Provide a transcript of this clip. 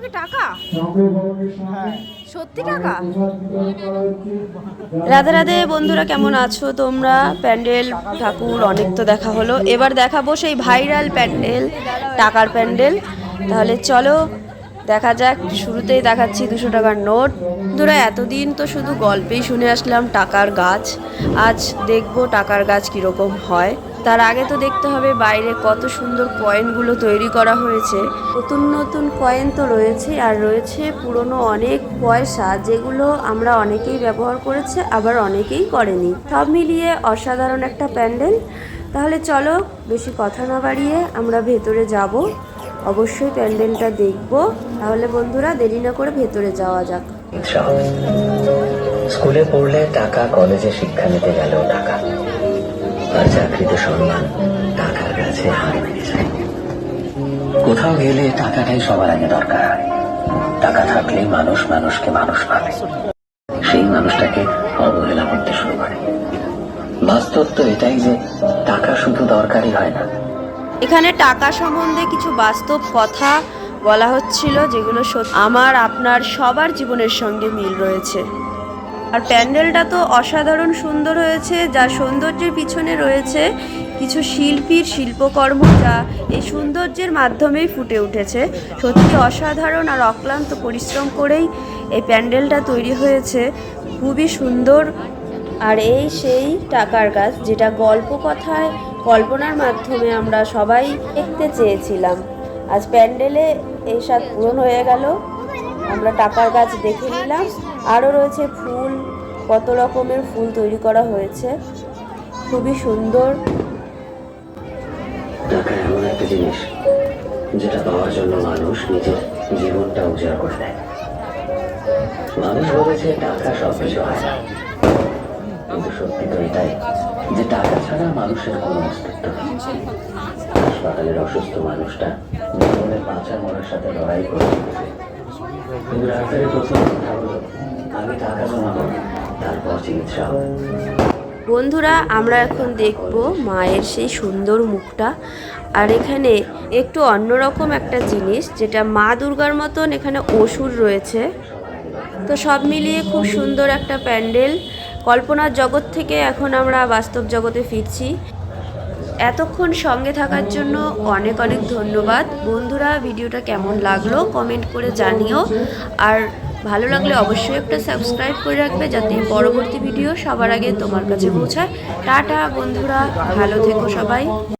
কি টাকা? হ্যাঁ। সত্যি টাকা? রাধে রাধে বন্ধুরা, কেমন আছো তোমরা? প্যান্ডেল ঠাকুর অনেক তো দেখা হলো, এবার দেখাবো সেই ভাইরাল প্যান্ডেল, টাকার প্যান্ডেল। তাহলে চলো দেখা যাক। শুরুতেই দেখাচ্ছি 200 টাকার নোট। বন্ধুরা, এতদিন তো শুধু গল্পেই শুনে আসলাম টাকার গাছ, আজ দেখবো টাকার গাছ কীরকম হয়। তার আগে তো দেখতে হবে বাইরে কত সুন্দর কয়েনগুলো তৈরি করা হয়েছে। নতুন নতুন কয়েন তো রয়েছে, আর রয়েছে পুরনো অনেক পয়সা, যেগুলো আমরা অনেকেই ব্যবহার করেছে, আবার অনেকেই করেনি। সব মিলিয়ে অসাধারণ একটা প্যান্ডেল। তাহলে চলো বেশি কথা না বাড়িয়ে আমরা ভেতরে যাব, অবশ্যই প্যান্ডেলটা দেখব। তাহলে বন্ধুরা দেরি না করে ভেতরে যাওয়া যাক। স্কুলে পড়লে টাকা, কলেজে শিক্ষা নিতে গেলেও টাকা, আর চাকরিতে সম্মান টাকার কাছে হারিয়ে মেনে যায়। কোথাও গেলে টাকাটাই সবার আগে দরকার হয়। টাকা থাকলে মানুষ মানুষকে মানুষ ভাবে, সেই মানুষটাকে অবহেলা করতে শুরু করে। বাস্তব তো এটাই যে টাকা শুধু দরকারই হয় না। এখানে টাকা সম্বন্ধে কিছু বাস্তব কথা বলা হচ্ছিল, যেগুলো আমার আপনার সবার জীবনের সঙ্গে মিল রয়েছে। আর প্যান্ডেলটা তো অসাধারণ সুন্দর হয়েছে, যা সৌন্দর্যের পিছনে রয়েছে কিছু শিল্পীর শিল্পকর্ম, যা এই সৌন্দর্যের মাধ্যমেই ফুটে উঠেছে। সত্যি অসাধারণ আর অক্লান্ত পরিশ্রম করেই এই প্যান্ডেলটা তৈরি হয়েছে, খুবই সুন্দর। আর এই সেই টাকার গাছ, যেটা গল্প কথায় কল্পনার মাধ্যমে আমরা সবাই দেখতে চেয়েছিলাম। আজ প্যান্ডেলে এই স্বাদ পূরণ হয়ে গেল। আমরা টাকার গাছ দেখে নিলাম, আরও রয়েছে ফুল, কত রকমের ফুল তৈরি করা হয়েছে, খুবই সুন্দর। টাকা এমন একটা জিনিস যেটা পাওয়ার জন্য মানুষ নিজের জীবনটা উজাড় করে দেয়। মানুষ বলেছে টাকা সবকিছু হয় না, কিন্তু সত্যি তো এটাই যে টাকা ছাড়া মানুষের কোনো অস্তিত্ব নেই। হাসপাতালের অসুস্থ মানুষটা জীবনের বাঁচা মরার সাথে লড়াই করে চলেছে, কিন্তু ডাক্তারের প্রথম কথা হলো আমি টাকা জমাবো, তারপর চিকিৎসা হবে। বন্ধুরা, আমরা এখন দেখব মায়ের সেই সুন্দর মুখটা। আর এখানে একটু অন্যরকম একটা জিনিস, যেটা মা দুর্গার মতন এখানে অসুর রয়েছে। তো সব মিলিয়ে খুব সুন্দর একটা প্যান্ডেল। কল্পনার জগৎ থেকে এখন আমরা বাস্তব জগতে ফিরছি। এতক্ষণ সঙ্গে থাকার জন্য অনেক অনেক ধন্যবাদ বন্ধুরা। ভিডিওটা কেমন লাগলো কমেন্ট করে জানিও, আর ভালো লাগলে অবশ্যই একটা সাবস্ক্রাইব করে রাখবে, যাতে পরবর্তী ভিডিও সবার আগে তোমার কাছে পৌঁছায়। টাটা বন্ধুরা, ভালো থেকো সবাই।